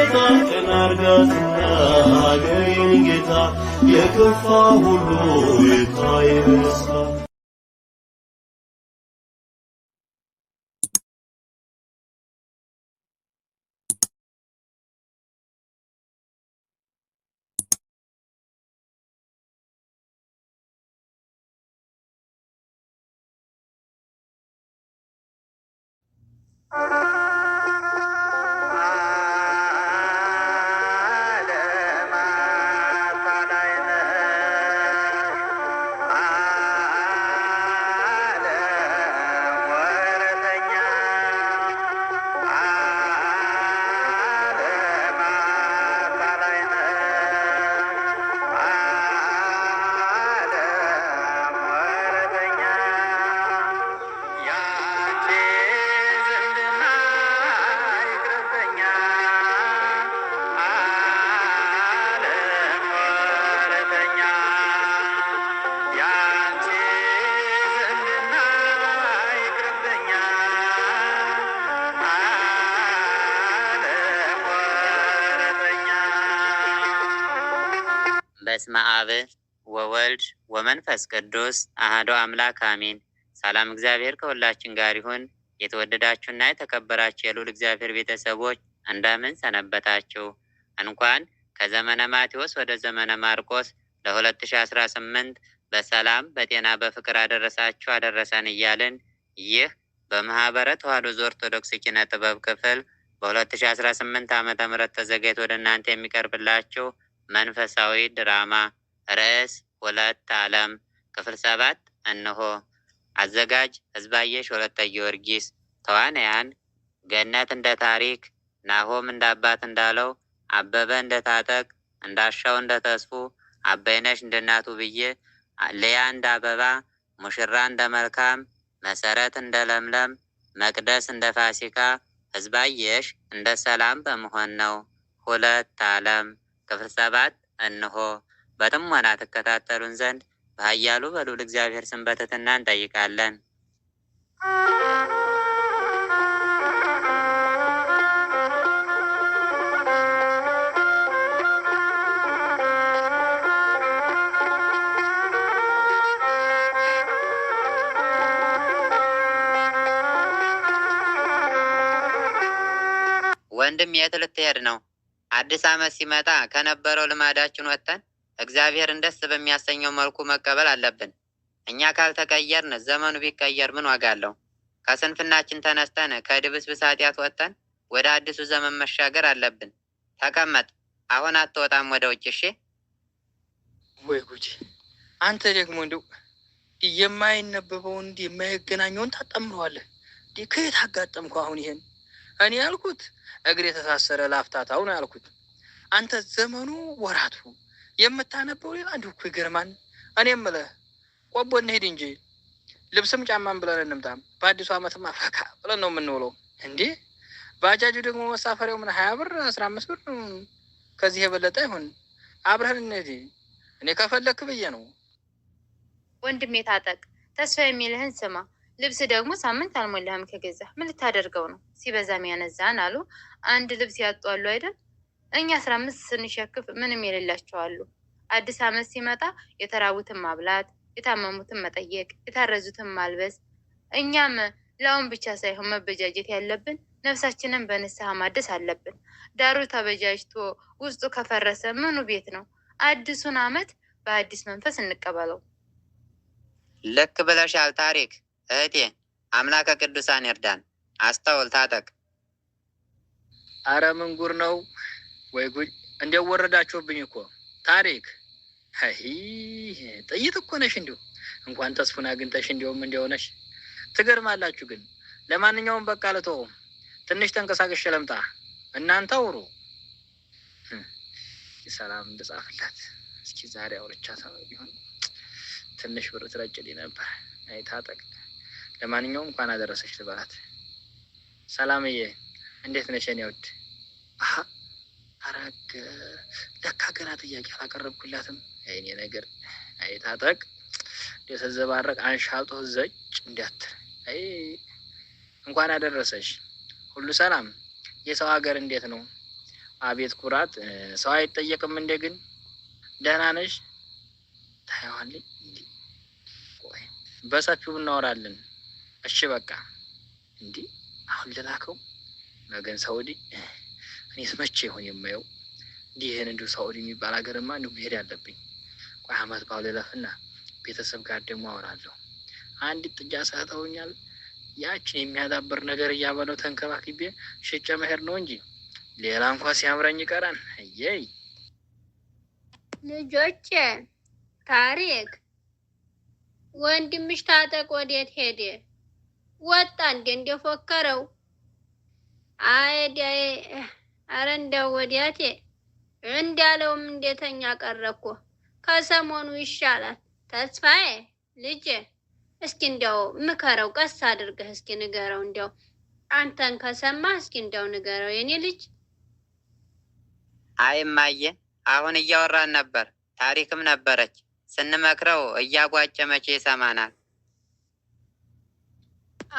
ጌታ ከናርጋትና ሀገሬን ጌታ የከፋ ሁሉ ይታይ በደስታ በስመ አብ ወወልድ ወመንፈስ ቅዱስ አሐዱ አምላክ አሜን። ሰላም እግዚአብሔር ከሁላችን ጋር ይሁን። የተወደዳችሁና የተከበራችሁ የልዑል እግዚአብሔር ቤተሰቦች እንደምን ሰነበታችሁ? እንኳን ከዘመነ ማቴዎስ ወደ ዘመነ ማርቆስ ለ2018 በሰላም በጤና በፍቅር አደረሳችሁ አደረሰን እያልን ይህ በማህበረ ተዋሕዶ ኦርቶዶክስ ኪነ ጥበብ ክፍል በ2018 ዓ.ም ተዘጋጅቶ ወደ እናንተ የሚቀርብላችሁ መንፈሳዊ ድራማ ርዕስ ሁለት ዓለም ክፍል 7 እነሆ። አዘጋጅ ህዝባየሽ ወለተ ጊዮርጊስ። ተዋናያን ገነት እንደ ታሪክ፣ ናሆም እንደ አባት እንዳለው፣ አበበ እንደ ታጠቅ፣ እንዳሻው እንደ ተስፉ፣ አባይነሽ እንደ እናቱ ብዬ፣ ልያ እንደ አበባ፣ ሙሽራ እንደ መልካም፣ መሰረት እንደ ለምለም፣ መቅደስ እንደ ፋሲካ፣ ህዝባየሽ እንደ ሰላም በመሆን ነው። ሁለት ዓለም ክፍል 7 እነሆ። በጥሞና ትከታተሉን ዘንድ በኃያሉ በልዑል እግዚአብሔር ስም በትሕትና እንጠይቃለን። ወንድም የት ልትሄድ ነው? አዲስ ዓመት ሲመጣ ከነበረው ልማዳችን ወጥተን እግዚአብሔርን ደስ በሚያሰኘው መልኩ መቀበል አለብን። እኛ ካልተቀየርን ዘመኑ ቢቀየር ምን ዋጋ አለው? ከስንፍናችን ተነስተን ከድብስብስ ኃጢአት ወጥተን ወደ አዲሱ ዘመን መሻገር አለብን። ተቀመጥ፣ አሁን አትወጣም ወደ ውጭ። እሺ? ወይ ጉድ! አንተ ደግሞ እንደው የማይነበበውን የማይገናኘውን ታጠምረዋለህ። ከየት አጋጠምኩ አሁን ይሄን? እኔ ያልኩት እግር የተሳሰረ ላፍታታው ነው ያልኩት። አንተ ዘመኑ ወራቱ የምታነበው ሌላ። እንዲሁ እኮ ይገርማል። እኔ የምልህ ቆቦ እንሄድ እንጂ ልብስም ጫማም ብለን እንምጣም። በአዲሱ ዓመትማ ፈካ ብለን ነው የምንውለው። እንዴ ባጃጁ ደግሞ መሳፈሪያው ምን 20 ብር 15 ብር ነው። ከዚህ የበለጠ ይሁን። አብረን እንሂድ። እኔ ከፈለክ ብዬ ነው። ወንድሜ ታጠቅ፣ ተስፋ የሚልህን ስማ። ልብስ ደግሞ ሳምንት አልሞላህም ከገዛህ ምን ልታደርገው ነው? ሲበዛም ያነዛን አሉ። አንድ ልብስ ያጡ አሉ አይደል? እኛ 15 ስንሸክፍ ምንም የሌላቸው አሉ። አዲስ ዓመት ሲመጣ የተራቡትን ማብላት፣ የታመሙትን መጠየቅ፣ የታረዙትን ማልበስ። እኛም ለአሁን ብቻ ሳይሆን መበጃጀት ያለብን ነፍሳችንን በንስሐ ማደስ አለብን። ዳሩ ተበጃጅቶ ውስጡ ከፈረሰ ምኑ ቤት ነው? አዲሱን ዓመት በአዲስ መንፈስ እንቀበለው። ልክ ብለሻል ታሪክ እህቴ። አምላከ ቅዱሳን ይርዳን። አስተውል ታጠቅ። አረ ምን ጉር ነው? ወይ ጉድ! እንዲያው ወረዳችሁብኝ እኮ ታሪክ። አይ ጥይት እኮ ነሽ። እንዲሁ እንኳን ተስፉን አግኝተሽ እንዲያው ነሽ። ትገርማላችሁ ግን። ለማንኛውም በቃ ልተው፣ ትንሽ ተንቀሳቀሽ ለምጣ። እናንተ አውሩ። ሰላም እንድጻፍላት እስኪ ዛሬ አውርቻ ሰበብ ቢሆን ትንሽ ብር ትረጭልኝ ነበር። አይ ታጠቅ። ለማንኛውም እንኳን አደረሰሽ ልበላት። ሰላምዬ እንዴት ነሽ የኔ ውድ? አረግ ለካ ገና ጥያቄ አላቀረብኩላትም። አይኔ ነገር አይ ታጠቅ የተዘባረቅ አንሻልጦ ዘጭ እንዲያትር። አይ እንኳን አደረሰሽ። ሁሉ ሰላም? የሰው ሀገር እንዴት ነው? አቤት ኩራት! ሰው አይጠየቅም እንዴ? ግን ደህና ነሽ? ታየዋለኝ እንዴ? ቆይ በሰፊው እናወራለን። እሺ በቃ እንዴ አሁን ልላከው መገን ሳውዲ። እኔስ መቼ ይሆን የማየው እንዲህ ይህን እንዲሁ ሳውዲ የሚባል ሀገርማ እንዲሁ መሄድ ያለብኝ። ቆይ አመት ባው ልለፍና ቤተሰብ ጋር ደግሞ አወራለሁ። አንዲት ጥጃ ሰጥተውኛል። ያችን የሚያዳብር ነገር እያበለው ተንከባክቤ ሽጬ መሄድ ነው እንጂ ሌላ እንኳ ሲያምረኝ ይቀራል። እየይ ልጆቼ፣ ታሪክ ወንድምሽ ታጠቅ ወዴት ሄደ? ወጣ እንዴ እንደፎከረው? አይዳይ አረ እንደው ወዲያቴ እንዳለውም እንደተኛ ቀረኮ። ከሰሞኑ ይሻላል። ተስፋዬ ልጄ እስኪ እንደው ምከረው፣ ቀስ አድርገህ እስኪ ንገረው። እንደው አንተን ከሰማ እስኪ እንደው ንገረው የኔ ልጅ። አይ እማዬ፣ አሁን እያወራን ነበር። ታሪክም ነበረች። ስንመክረው እያጓጨ መቼ ይሰማናል?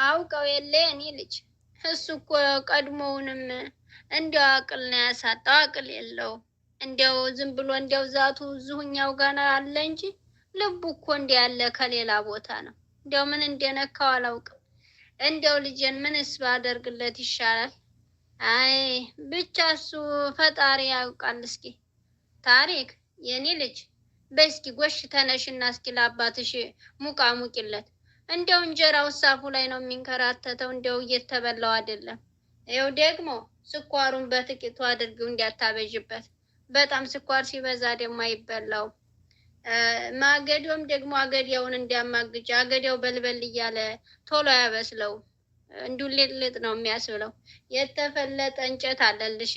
አውቀው የለ የኔ ልጅ። እሱ እኮ ቀድሞውንም እንዲያው አቅል ነው ያሳጣው። አቅል የለው። እንዲያው ዝም ብሎ እንዲያው ዛቱ እዚሁኛው ጋር አለ እንጂ ልቡ እኮ እንዲህ ያለ ከሌላ ቦታ ነው። እንዲያው ምን እንደነካው አላውቅም። እንዲያው ልጄን ምንስ ባደርግለት ይሻላል? አይ ብቻ እሱ ፈጣሪ ያውቃል። እስኪ ታሪክ የኔ ልጅ በስኪ ጎሽ ተነሽና እስኪ ለአባትሽ ሙቃ ሙቂለት። እንዲያው እንጀራው ሳፉ ላይ ነው የሚንከራተተው። እንዲያው እየተበላው አይደለም። ይኸው ደግሞ ስኳሩን በጥቂቱ አድርጊው እንዲያታበዥበት። በጣም ስኳር ሲበዛ ደግሞ አይበላው። ማገዶም ደግሞ አገዲያውን እንዲያማግጭ። አገዲያው በልበል እያለ ቶሎ ያበስለው። እንዲሁ ሊጥሊጥ ነው የሚያስብለው። የተፈለጠ እንጨት አለልሽ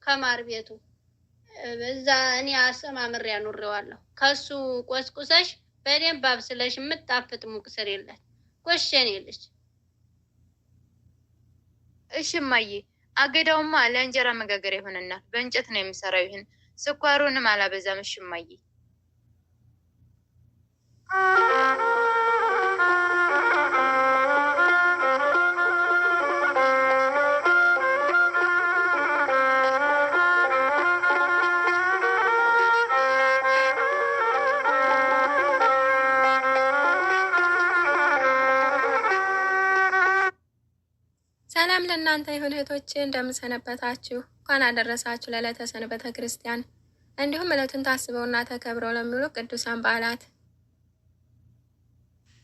ከማር ቤቱ እዛ እኔ አሰማምሬ ያኑሬዋለሁ። ከሱ ቆስቁሰሽ በደንብ አብስለሽ የምጣፍጥ ሙቅ ስሪለት። ጎሸኔ ልጅ። እሺ እማዬ፣ አገዳውማ ለእንጀራ መጋገሪያ ይሆነናል። በእንጨት ነው የሚሰራው። ይህን ስኳሩንም አላበዛም። እሺ እማዬ። ሰላም ለእናንተ ይሁን እህቶቼ፣ እንደምሰነበታችሁ። እንኳን አደረሳችሁ ለዕለተ ሰንበተ ክርስቲያን፣ እንዲሁም ዕለቱን ታስበውና ተከብረው ለሚውሉ ቅዱሳን በዓላት።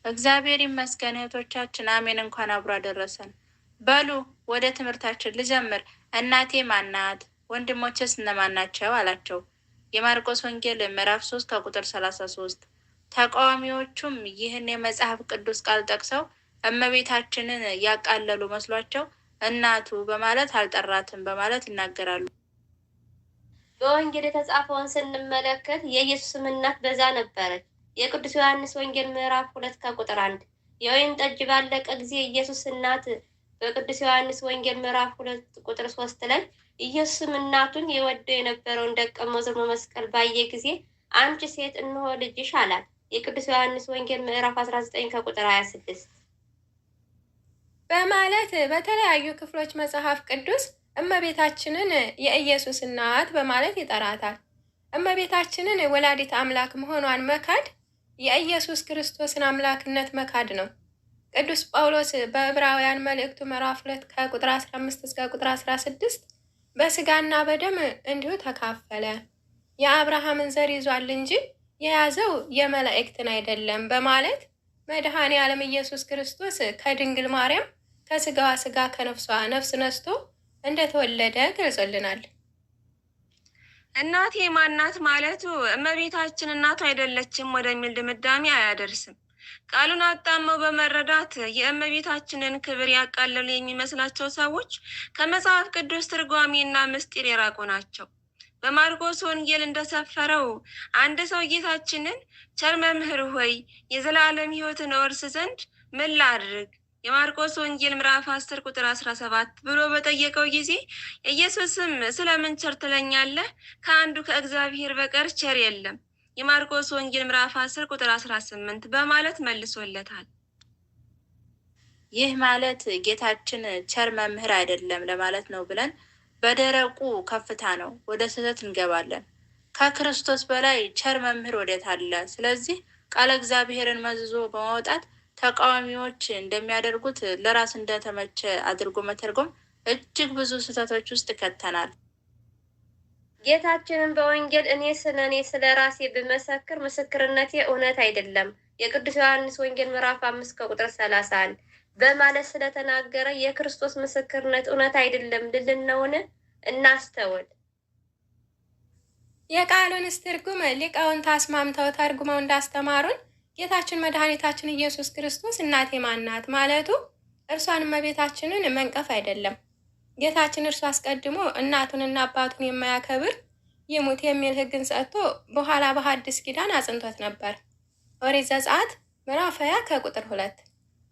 እግዚአብሔር ይመስገን እህቶቻችን፣ አሜን። እንኳን አብሮ አደረሰን። በሉ ወደ ትምህርታችን ልጀምር። እናቴ ማናት? ወንድሞችስ እነማን ናቸው አላቸው። የማርቆስ ወንጌል ምዕራፍ 3 ከቁጥር 33። ተቃዋሚዎቹም ይህን የመጽሐፍ ቅዱስ ቃል ጠቅሰው እመቤታችንን ያቃለሉ መስሏቸው እናቱ በማለት አልጠራትም በማለት ይናገራሉ። በወንጌል የተጻፈውን ስንመለከት የኢየሱስም እናት በዛ ነበረች። የቅዱስ ዮሐንስ ወንጌል ምዕራፍ 2 ከቁጥር 1። የወይን ጠጅ ባለቀ ጊዜ ኢየሱስ እናት በቅዱስ ዮሐንስ ወንጌል ምዕራፍ 2 ቁጥር 3 ላይ ኢየሱስም እናቱን የወደው የነበረውን ደቀ መዝሙር በመስቀል ባየ ጊዜ አንቺ ሴት እነሆ ልጅሽ አላት። የቅዱስ ዮሐንስ ወንጌል ምዕራፍ 19 ከቁጥር 26 በማለት በተለያዩ ክፍሎች መጽሐፍ ቅዱስ እመቤታችንን የኢየሱስ እናት በማለት ይጠራታል። እመቤታችንን ወላዲት አምላክ መሆኗን መካድ የኢየሱስ ክርስቶስን አምላክነት መካድ ነው። ቅዱስ ጳውሎስ በዕብራውያን መልእክቱ ምዕራፍ 2 ከቁጥር 15 እስከ ቁጥር 16 በስጋና በደም እንዲሁ ተካፈለ፣ የአብርሃምን ዘር ይዟል እንጂ የያዘው የመላእክትን አይደለም በማለት መድኃኔ ዓለም ኢየሱስ ክርስቶስ ከድንግል ማርያም ከስጋዋ ስጋ ከነፍሷ ነፍስ ነስቶ እንደተወለደ ገልጾልናል። እናቴ ማናት ማለቱ እመቤታችን እናቱ አይደለችም ወደሚል ድምዳሜ አያደርስም። ቃሉን አጣመው በመረዳት የእመቤታችንን ክብር ያቃለሉ የሚመስላቸው ሰዎች ከመጽሐፍ ቅዱስ ትርጓሜና ምስጢር የራቁ ናቸው። በማርቆስ ወንጌል እንደሰፈረው አንድ ሰው ጌታችንን ቸር መምህር ሆይ የዘላለም ሕይወትን እወርስ ዘንድ ምን ላድርግ? የማርቆስ ወንጌል ምዕራፍ 10 ቁጥር 17 ብሎ በጠየቀው ጊዜ ኢየሱስም ስለምን ቸር ትለኛለህ? ከአንዱ ከእግዚአብሔር በቀር ቸር የለም። የማርቆስ ወንጌል ምዕራፍ 10 ቁጥር 18 በማለት መልሶለታል። ይህ ማለት ጌታችን ቸር መምህር አይደለም ለማለት ነው ብለን በደረቁ ከፍታ ነው፣ ወደ ስህተት እንገባለን። ከክርስቶስ በላይ ቸር መምህር ወዴት አለ? ስለዚህ ቃለ እግዚአብሔርን መዝዞ በማውጣት ተቃዋሚዎች እንደሚያደርጉት ለራስ እንደተመቸ አድርጎ መተርጎም እጅግ ብዙ ስህተቶች ውስጥ ከተናል። ጌታችንን በወንጌል እኔ ስለ ራሴ ብመሰክር ምስክርነቴ እውነት አይደለም፣ የቅዱስ ዮሐንስ ወንጌል ምዕራፍ 5 ከቁጥር 31 በማለት ስለተናገረ የክርስቶስ ምስክርነት እውነት አይደለም ልልን ነውን? እናስተውል። የቃሉንስ ትርጉም ሊቃውንት አስማምተው ተርጉመው እንዳስተማሩን ጌታችን መድኃኒታችን ኢየሱስ ክርስቶስ እናቴ ማናት ማለቱ እርሷን እመቤታችንን መንቀፍ አይደለም። ጌታችን እርሱ አስቀድሞ እናቱንና አባቱን የማያከብር ይሙት የሚል ሕግን ሰጥቶ በኋላ በሐዲስ ኪዳን አጽንቶት ነበር። ኦሪት ዘጸአት ምዕራፍ 20 ከቁጥር 2፣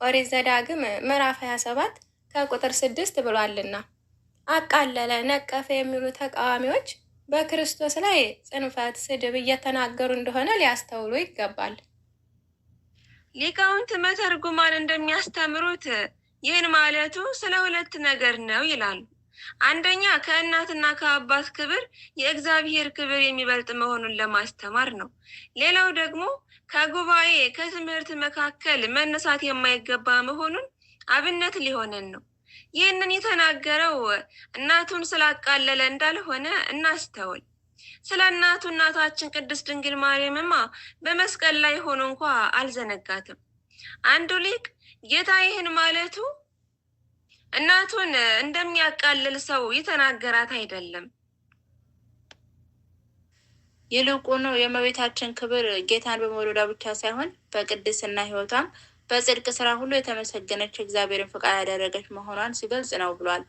ኦሪት ዘዳግም ምዕራፍ 27 ከቁጥር 6 ብሏልና። አቃለለ፣ ነቀፈ የሚሉ ተቃዋሚዎች በክርስቶስ ላይ ጽንፈት፣ ስድብ እየተናገሩ እንደሆነ ሊያስተውሉ ይገባል። ሊቃውንት መተርጉማን እንደሚያስተምሩት ይህን ማለቱ ስለ ሁለት ነገር ነው ይላሉ። አንደኛ ከእናትና ከአባት ክብር የእግዚአብሔር ክብር የሚበልጥ መሆኑን ለማስተማር ነው። ሌላው ደግሞ ከጉባኤ ከትምህርት መካከል መነሳት የማይገባ መሆኑን አብነት ሊሆነን ነው። ይህንን የተናገረው እናቱን ስላቃለለ እንዳልሆነ እናስተውል። ስለ እናቱ እናታችን ቅድስት ድንግል ማርያምማ በመስቀል ላይ ሆኖ እንኳ አልዘነጋትም። አንዱ ሊቅ ጌታ ይህን ማለቱ እናቱን እንደሚያቃልል ሰው የተናገራት አይደለም። ይልቁኑ የእመቤታችን ክብር ጌታን በመውለዷ ብቻ ሳይሆን በቅድስና ሕይወቷም በጽድቅ ስራ ሁሉ የተመሰገነች እግዚአብሔርን ፈቃድ ያደረገች መሆኗን ሲገልጽ ነው ብሏል።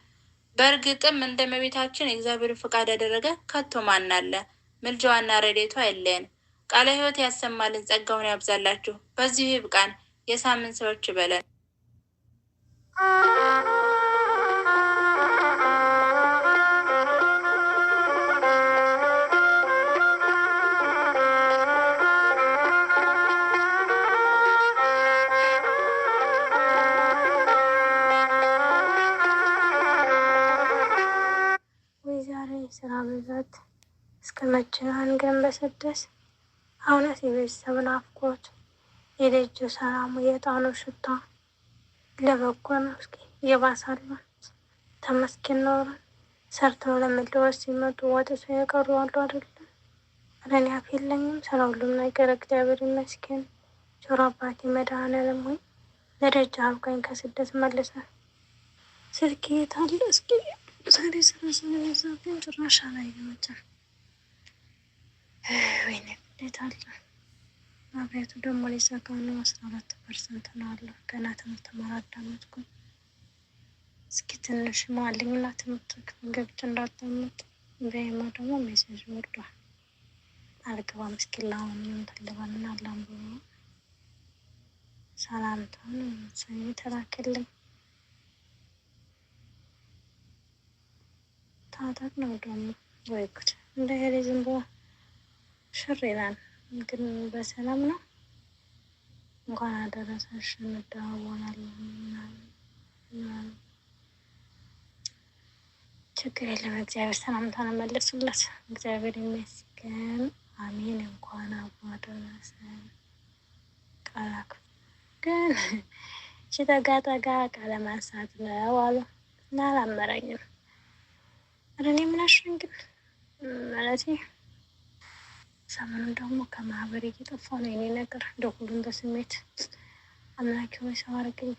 በእርግጥም እንደ እመቤታችን የእግዚአብሔርን ፈቃድ ያደረገ ከቶ ማን አለ? ምልጃዋና ረድኤቷ አይለየን። ቃለ ሕይወት ያሰማልን፣ ጸጋውን ያብዛላችሁ። በዚሁ ይብቃን። የሳምንት ሰዎች ይበለን። ስራ ብዛት እስከ መቼ ነው አንገን በስደት? እውነት የቤተሰብ ናፍቆት፣ የደጁ ሰላሙ፣ የዕጣኑ ሽታ ለበጎ ነው። እስኪ እየባሳለን ተመስገን ኖረን ሰርተው ለመለወጥ ሲመጡ ወጥተው የቀሩ አሉ አይደለም። እኔ አፍ የለኝም ስለ ሁሉም ነገር እግዚአብሔር ይመስገን። ጆሮ አባቴ መድኃኔዓለም ሆይ ለደጅ አብቃኝ ከስደት መልሰን። ስልክ የት አለ? እስኪ ዛሬ ስራ ስለበዛብኝ ጭራሽ አላየሁትም። ወይኔ እንዴት አለ። መብራቱ ደግሞ ሊዘጋ ነው። 12% ነው አለው። ገና ትምህርት ማራዳመጥኩ። እስኪ ትንሽ ማልኝና ትምህርት ገብቼ እንዳዳመጥ በይማ ደግሞ ሜሴጅ ወርዷል። አልገባም። እስኪ ላሁንም ተልባልና አላምበው ሰላምታን ሰኝ ተላከልኝ። ታታቅ ነው ደግሞ ወይ ጉድ! እንደ ሄሬ ዝም ብሎ ሽር ይላል። ግን በሰላም ነው። እንኳን አደረሰሽ እንደዋወላለን። ችግር የለም። እግዚአብሔር ሰላምታ ነው መለሱለት። እግዚአብሔር ይመስገን። አሜን። እንኳን አብሮ አደረሰን። ቃላክ ግን ጠጋ ጠጋ ቃለ ማንሳት ነው አሉ እና አላመረኝም። እኔ ምናሽን ግን ማለቴ ሰሞኑን ደግሞ ከማህበር እየጠፋ ነው የኔ ነገር። እንደ ሁሉም በስሜት አምላኪ ሆይ ሰው አድርገኝ።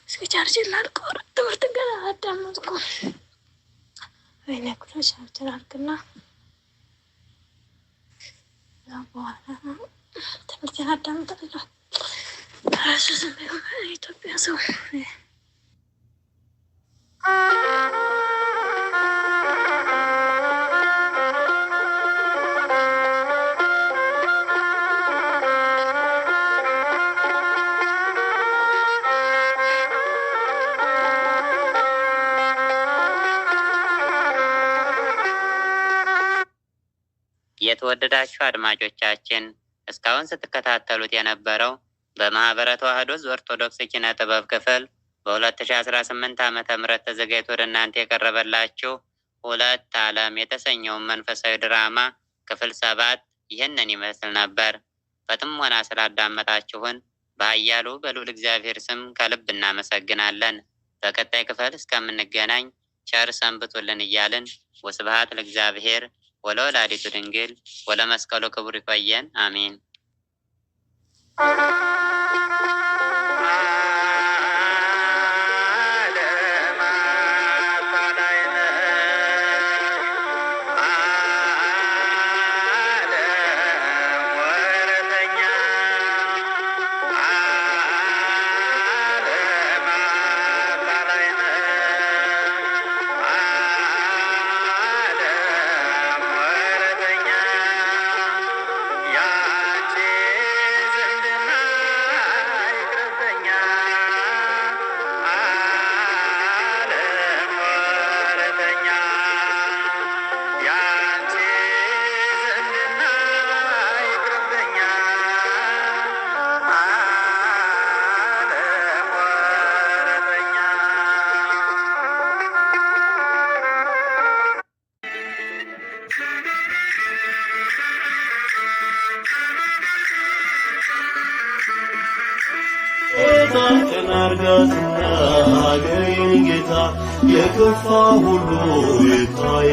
እስኪ ቻርጅ ላድርገው። ትምህርት ገና አዳመጥኩም። ወይኔ ጉድ! ቻርጅ ላድርግና በኋላ ትምህርቴን አዳምጣለሁ። ራሱ ዝም ብሎ ኢትዮጵያ ሰው የተወደዳችሁ አድማጮቻችን እስካሁን ስትከታተሉት የነበረው በማህበረ ተዋህዶ ኦርቶዶክስ ኪነ ጥበብ ክፍል በ2018 ዓመተ ምህረት ተዘጋጅቶ ወደ እናንተ የቀረበላችሁ ሁለት ዓለም የተሰኘውን መንፈሳዊ ድራማ ክፍል 7 ይህንን ይመስል ነበር። በጥሞና ስላዳመጣችሁን በኃያሉ በልዑል እግዚአብሔር ስም ከልብ እናመሰግናለን። በቀጣይ ክፍል እስከምንገናኝ ቸር ሰንብቱልን እያልን ወስብሐት ለእግዚአብሔር ወለወላዲቱ ድንግል ወለመስቀሉ ክቡር። ይቆየን። አሜን። አርጋትና ሀገሬን ጌታ የከፋ ሁሉ ይታይ